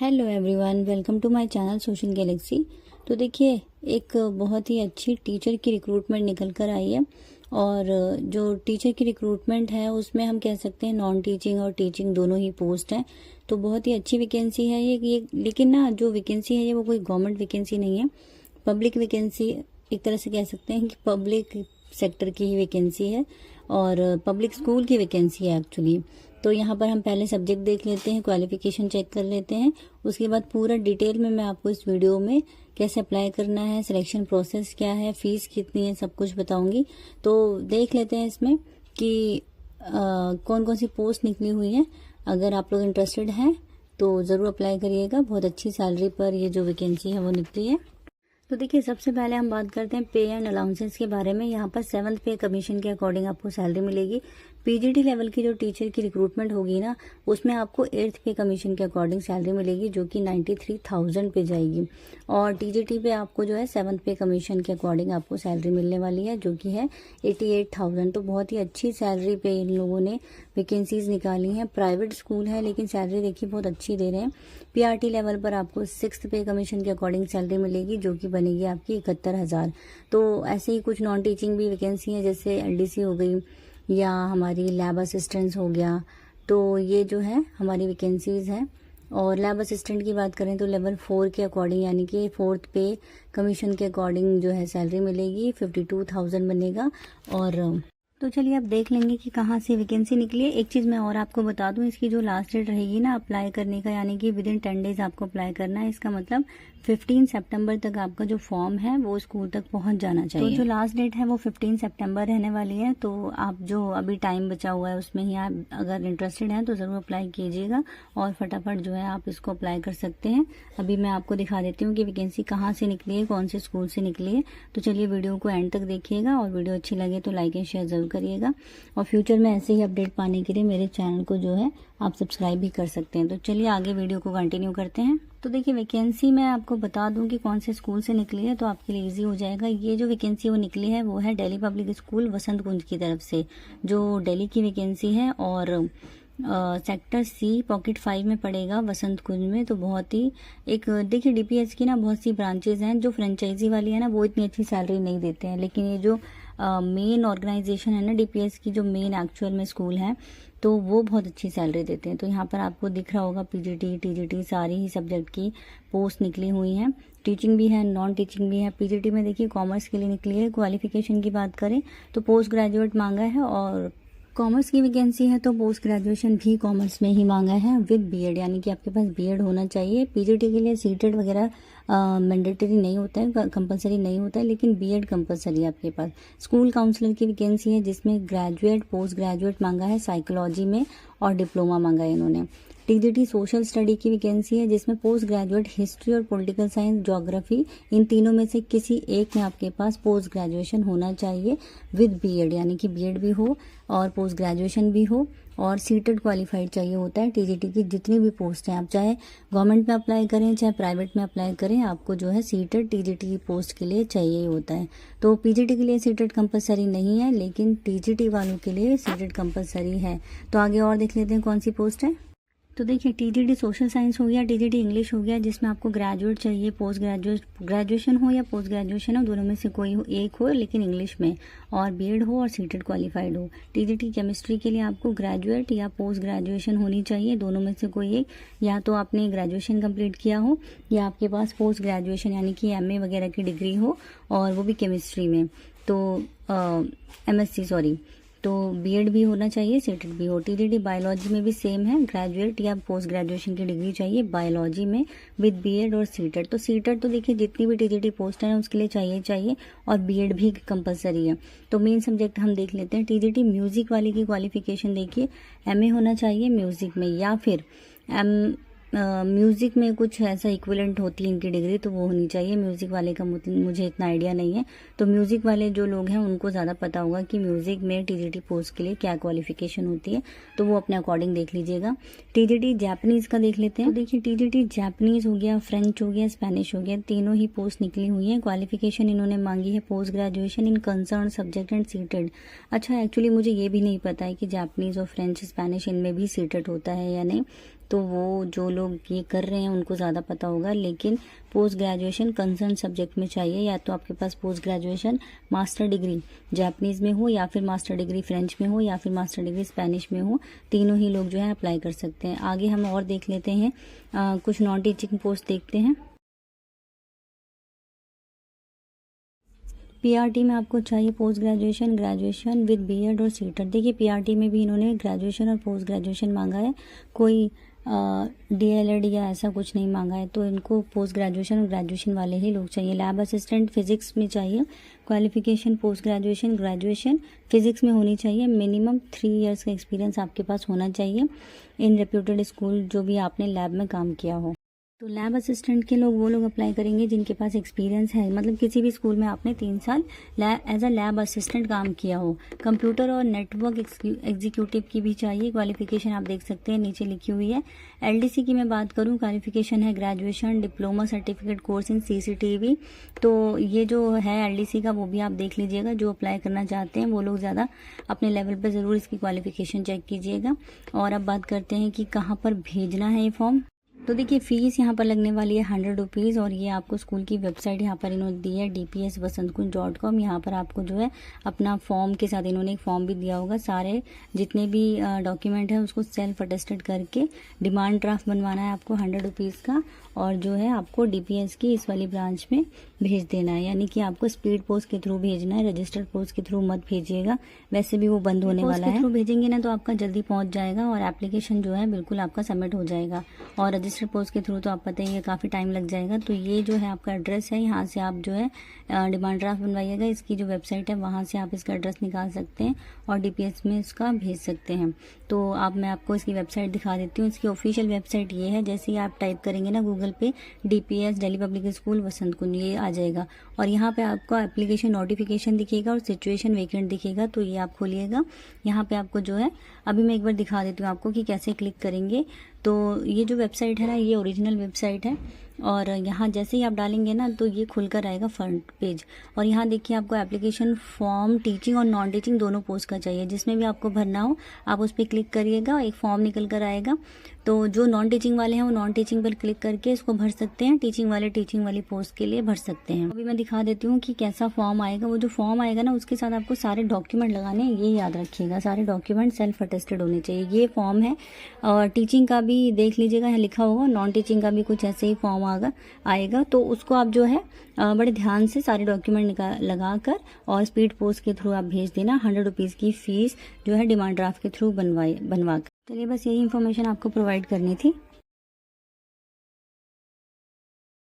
Hello everyone, welcome to my channel social galaxy. तो देखिए, एक बहुत ही अच्छी टीचर की रिक्रूटमेंट निकल कर आई है। और जो टीचर की रिक्रूटमेंट है उसमें हम कह सकते हैं नॉन टीचिंग और टीचिंग दोनों ही पोस्ट हैं। तो बहुत ही अच्छी वैकेंसी है ये। लेकिन ना, जो वैकेंसी है ये वो कोई गवर्नमेंट वैकेंसी नहीं है, पब्लिक वैकेंसी। एक तरह से कह सकते हैं कि पब्लिक सेक्टर की ही वैकेंसी है और पब्लिक स्कूल की वैकेंसी है एक्चुअली। तो यहाँ पर हम पहले सब्जेक्ट देख लेते हैं, क्वालिफिकेशन चेक कर लेते हैं। उसके बाद पूरा डिटेल में मैं आपको इस वीडियो में कैसे अप्लाई करना है, सिलेक्शन प्रोसेस क्या है, फीस कितनी है, सब कुछ बताऊंगी। तो देख लेते हैं इसमें कि कौन कौन सी पोस्ट निकली हुई है। अगर आप लोग इंटरेस्टेड हैं तो ज़रूर अप्लाई करिएगा। बहुत अच्छी सैलरी पर ये जो वैकेंसी है वो निकली है। तो देखिए, सबसे पहले हम बात करते हैं पे एंड अलाउंसेस के बारे में। यहाँ पर 7th पे कमीशन के अकॉर्डिंग आपको सैलरी मिलेगी। पीजीटी लेवल की जो टीचर की रिक्रूटमेंट होगी ना, उसमें आपको 8th पे कमीशन के अकॉर्डिंग सैलरी मिलेगी, जो कि 93,000 पे जाएगी। और टीजीटी पे आपको जो है 7th पे कमीशन के अकॉर्डिंग आपको सैलरी मिलने वाली है, जो कि है 88,000। तो बहुत ही अच्छी सैलरी पे इन लोगों ने वैकेंसीज निकाली हैं। प्राइवेट स्कूल है लेकिन सैलरी देखिए बहुत अच्छी दे रहे हैं। पीआरटी लेवल पर आपको 6th पे कमीशन के अकॉर्डिंग सैलरी मिलेगी, जो कि बनेगी आपकी 71,000। तो ऐसे ही कुछ नॉन टीचिंग भी वैकेंसी हैं, जैसे एलडीसी हो गई या हमारी लैब असिस्टेंट्स हो गया। तो ये जो है हमारी वैकेंसीज हैं। और लैब असिस्टेंट की बात करें तो लेवल 4 के अकॉर्डिंग, यानी कि 4th पे कमीशन के अकॉर्डिंग जो है सैलरी मिलेगी, 52,000 बनेगा। और तो चलिए अब देख लेंगे कि कहाँ से वैकेंसी निकली है। एक चीज़ मैं और आपको बता दूं, इसकी जो लास्ट डेट रहेगी ना अप्लाई करने का, यानी कि विद इन 10 डेज आपको अप्लाई करना है। इसका मतलब 15 सितंबर तक आपका जो फॉर्म है वो स्कूल तक पहुंच जाना चाहिए। तो जो लास्ट डेट है वो 15 सितंबर रहने वाली है। तो आप जो अभी टाइम बचा हुआ है उसमें ही आप अगर इंटरेस्टेड हैं तो ज़रूर अप्लाई कीजिएगा और फटाफट जो है आप इसको अप्लाई कर सकते हैं। अभी मैं आपको दिखा देती हूँ कि वैकेंसी कहाँ से निकली है, कौन से स्कूल से निकली है। तो चलिए वीडियो को एंड तक देखिएगा और वीडियो अच्छी लगे तो लाइक एंड शेयर जरूर करिएगा। और फ्यूचर में ऐसे ही अपडेट पाने के लिए मेरे चैनल को जो है आप सब्सक्राइब भी कर सकते हैं। तो चलिए आगे वीडियो को कंटिन्यू करते हैं। तो देखिए, वैकेंसी मैं आपको बता दूं कि कौन से स्कूल से निकली है तो आपके लिए इजी हो जाएगा। ये जो वैकेंसी वो निकली है वो है दिल्ली पब्लिक स्कूल वसंत कुंज की तरफ से, जो दिल्ली की वैकेंसी है। और सेक्टर सी पॉकेट 5 में पड़ेगा वसंत कुंज में। तो बहुत ही एक देखिए, डीपीएस की ना बहुत सी ब्रांचेज हैं। जो फ्रेंचाइजी वाली है ना वो इतनी अच्छी सैलरी नहीं देते हैं, लेकिन ये जो मेन ऑर्गेनाइजेशन है ना डीपीएस की, जो मेन एक्चुअल में स्कूल है, तो वो बहुत अच्छी सैलरी देते हैं। तो यहाँ पर आपको दिख रहा होगा पीजीटी टीजीटी सारी ही सब्जेक्ट की पोस्ट निकली हुई हैं। टीचिंग भी है, नॉन टीचिंग भी है। पीजीटी में देखिए कॉमर्स के लिए निकली है। क्वालिफिकेशन की बात करें तो पोस्ट ग्रेजुएट मांगा है, और कॉमर्स की वैकेंसी है तो पोस्ट ग्रेजुएशन भी कॉमर्स में ही मांगा है विद बीएड, यानी कि आपके पास बीएड होना चाहिए। पीजीटी के लिए सीटेड वगैरह मैंडेटरी नहीं होता है, कंपलसरी नहीं होता है, लेकिन बीएड कंपलसरी है आपके पास। स्कूल काउंसलर की वैकेंसी है जिसमें ग्रेजुएट पोस्ट ग्रेजुएट मांगा है साइकोलॉजी में, और डिप्लोमा मांगा है इन्होंने। टीजीटी सोशल स्टडी की वैकेंसी है जिसमें पोस्ट ग्रेजुएट हिस्ट्री और पॉलिटिकल साइंस ज्योग्राफी, इन तीनों में से किसी एक में आपके पास पोस्ट ग्रेजुएशन होना चाहिए विद बीएड, यानी कि बीएड भी हो और पोस्ट ग्रेजुएशन भी हो, और सीटेड क्वालिफाइड चाहिए होता है। टीजीटी की जितनी भी पोस्ट हैं, आप चाहे गवर्नमेंट में अप्लाई करें चाहे प्राइवेट में अप्लाई करें, आपको जो है सीटेड टीजीटी की पोस्ट के लिए चाहिए होता है। तो पीजीटी के लिए सीटेड कंपलसरी नहीं है, लेकिन टीजीटी वालों के लिए सीटेड कंपलसरी है। तो आगे और देख लेते हैं कौन सी पोस्ट है। तो देखिए, टीजीटी सोशल साइंस हो गया, टीजीटी इंग्लिश हो गया, जिसमें आपको ग्रेजुएट चाहिए, पोस्ट ग्रेजुएशन हो या पोस्ट ग्रेजुएशन हो, दोनों में से कोई एक हो लेकिन इंग्लिश में, और बीएड हो और सीटेड क्वालिफाइड हो। टीजीटी केमिस्ट्री के लिए आपको ग्रेजुएट या पोस्ट ग्रेजुएशन होनी चाहिए, दोनों में से कोई एक। या तो आपने ग्रेजुएशन कंप्लीट किया हो या आपके पास पोस्ट ग्रेजुएशन यानी कि एमए वगैरह की डिग्री हो, और वो भी केमिस्ट्री में, तो एमएससी सॉरी। तो बीएड भी होना चाहिए, सीटेड भी हो। टीजीटी बायोलॉजी में भी सेम है, ग्रेजुएट या पोस्ट ग्रेजुएशन की डिग्री चाहिए बायोलॉजी में विद बीएड और सीटेड। तो सीटेड तो देखिए जितनी भी टीजीटी पोस्ट है उसके लिए चाहिए, और बीएड भी कंपलसरी है। तो मेन सब्जेक्ट हम देख लेते हैं। टीजीटी म्यूजिक वाले की क्वालिफिकेशन देखिए, एमए होना चाहिए म्यूजिक में, या फिर म्यूज़िक में कुछ ऐसा इक्विवेलेंट होती है इनकी डिग्री, तो वो होनी चाहिए। म्यूज़िक वाले का मुझे इतना आइडिया नहीं है, तो म्यूज़िक वाले जो लोग हैं उनको ज़्यादा पता होगा कि म्यूज़िक में टीजीटी पोस्ट के लिए क्या क्वालिफिकेशन होती है, तो वो अपने अकॉर्डिंग देख लीजिएगा। टीजीटी जापानीज़ का देख लेते हैं। तो देखिए, टीजीटी जापानीज़ हो गया, फ्रेंच हो गया, स्पेनिश हो गया, तीनों ही पोस्ट निकली हुई हैं। क्वालिफिकेशन इन्होंने मांगी है post graduation in concern subject and seated. अच्छा, एक्चुअली मुझे ये भी नहीं पता है कि जापानीज़ और फ्रेंच स्पेनिश इनमें भी सीटेड होता है या नहीं, तो वो जो लोग ये कर रहे हैं उनको ज़्यादा पता होगा। लेकिन पोस्ट ग्रेजुएशन कंसर्न सब्जेक्ट में चाहिए, या तो आपके पास post graduation master degree Japanese में हो, या फिर मास्टर डिग्री फ्रेंच में हो, या फिर मास्टर डिग्री स्पेनिश में हो। तीनों ही लोग जो है अप्लाई कर सकते हैं। आगे हम और देख लेते हैं, कुछ नॉन टीचिंग पोस्ट देखते हैं। पीआरटी में आपको चाहिए post graduation, graduation with BEd और सीटेड। देखिए पीआरटी में भी इन्होंने ग्रेजुएशन और पोस्ट ग्रेजुएशन मांगा है, कोई डीएलएड या ऐसा कुछ नहीं मांगा है। तो इनको पोस्ट ग्रेजुएशन और ग्रेजुएशन वाले ही लोग चाहिए। लैब असिस्टेंट फिजिक्स में चाहिए, qualification post graduation graduation physics में होनी चाहिए। मिनिमम 3 इयर्स का एक्सपीरियंस आपके पास होना चाहिए इन रेप्यूटेड स्कूल, जो भी आपने लैब में काम किया हो। तो लैब असिस्टेंट के लोग वो लोग अप्लाई करेंगे जिनके पास एक्सपीरियंस है, मतलब किसी भी स्कूल में आपने 3 साल एज अ लैब असिस्टेंट काम किया हो। कंप्यूटर और नेटवर्क एग्जीक्यूटिव की भी चाहिए। क्वालिफिकेशन आप देख सकते हैं नीचे लिखी हुई है। एलडीसी की मैं बात करूं, क्वालिफिकेशन है graduation, diploma certificate course in CCTV. तो ये जो है एलडीसी का, वो भी आप देख लीजिएगा। जो अप्लाई करना चाहते हैं वो लोग ज़्यादा अपने लेवल पर ज़रूर इसकी क्वालिफिकेशन चेक कीजिएगा। और अब बात करते हैं कि कहाँ पर भेजना है ये फॉर्म। तो देखिए फीस यहाँ पर लगने वाली है 100 रुपीज़, और ये आपको स्कूल की वेबसाइट यहाँ पर इन्होंने दी है dpsvasantkunj.com। यहाँ पर आपको जो है अपना फॉर्म के साथ इन्होंने एक फॉर्म भी दिया होगा। सारे जितने भी डॉक्यूमेंट है उसको सेल्फ अटेस्टेड करके डिमांड ड्राफ्ट बनवाना है आपको 100 रुपीज़ का, और जो है आपको डीपीएस की इस वाली ब्रांच में भेज देना है। यानी कि आपको स्पीड पोस्ट के थ्रू भेजना है, रजिस्टर्ड पोस्ट के थ्रू मत भेजिएगा, वैसे भी वो बंद होने वाला है। थ्रू भेजेंगे ना तो आपका जल्दी पहुंच जाएगा और एप्लीकेशन जो है बिल्कुल आपका सबमिट हो जाएगा। और रजिस्टर्ड पोस्ट के थ्रू तो आप पता ही है काफ़ी टाइम लग जाएगा। तो ये जो है आपका एड्रेस है, यहाँ से आप जो है डिमांड ड्राफ्ट बनवाइएगा। इसकी जो वेबसाइट है वहाँ से आप इसका एड्रेस निकाल सकते हैं और डीपीएस में इसका भेज सकते हैं। तो अब मैं आपको इसकी वेबसाइट दिखा देती हूँ। इसकी ऑफिशियल वेबसाइट ये है। जैसे ही आप टाइप करेंगे ना गूगल पे डीपीएस दिल्ली पब्लिक स्कूल वसंत कुंज, ये आ जाएगा। और यहाँ पे आपको एप्लीकेशन नोटिफिकेशन दिखेगा और सिचुएशन वेकेंट दिखेगा। तो ये आप खोलिएगा। यहाँ पे आपको जो है, अभी मैं एक बार दिखा देती हूँ आपको कि कैसे क्लिक करेंगे। तो ये जो वेबसाइट है ना, ये ओरिजिनल वेबसाइट है। और यहाँ जैसे ही आप डालेंगे ना तो ये खुलकर आएगा फ्रंट पेज। और यहाँ देखिए आपको एप्लीकेशन फॉर्म टीचिंग और नॉन टीचिंग दोनों पोस्ट का चाहिए। जिसमें भी आपको भरना हो आप उस पर क्लिक करिएगा, एक फॉर्म निकल कर आएगा। तो जो नॉन टीचिंग वाले हैं वो नॉन टीचिंग पर क्लिक करके इसको भर सकते हैं, टीचिंग वाले टीचिंग वाली पोस्ट के लिए भर सकते हैं। अभी मैं दिखा देती हूँ कि कैसा फॉर्म आएगा। वो जो फॉर्म आएगा ना उसके साथ आपको सारे डॉक्यूमेंट लगाने हैं, ये याद रखिएगा। सारे डॉक्यूमेंट सेल्फ अटेस्टेड होने चाहिए। ये फॉर्म है। और टीचिंग का भी देख लीजिएगा, यहाँ लिखा होगा। नॉन टीचिंग का भी कुछ ऐसे ही फॉर्म आएगा। तो उसको आप जो है बड़े ध्यान से सारे डॉक्यूमेंट लगा कर और स्पीड पोस्ट के थ्रू आप भेज देना। 100 रुपीज़ की फीस जो है डिमांड ड्राफ्ट के थ्रू बनवा कर। चलिए बस यही इन्फॉर्मेशन आपको प्रोवाइड करनी थी।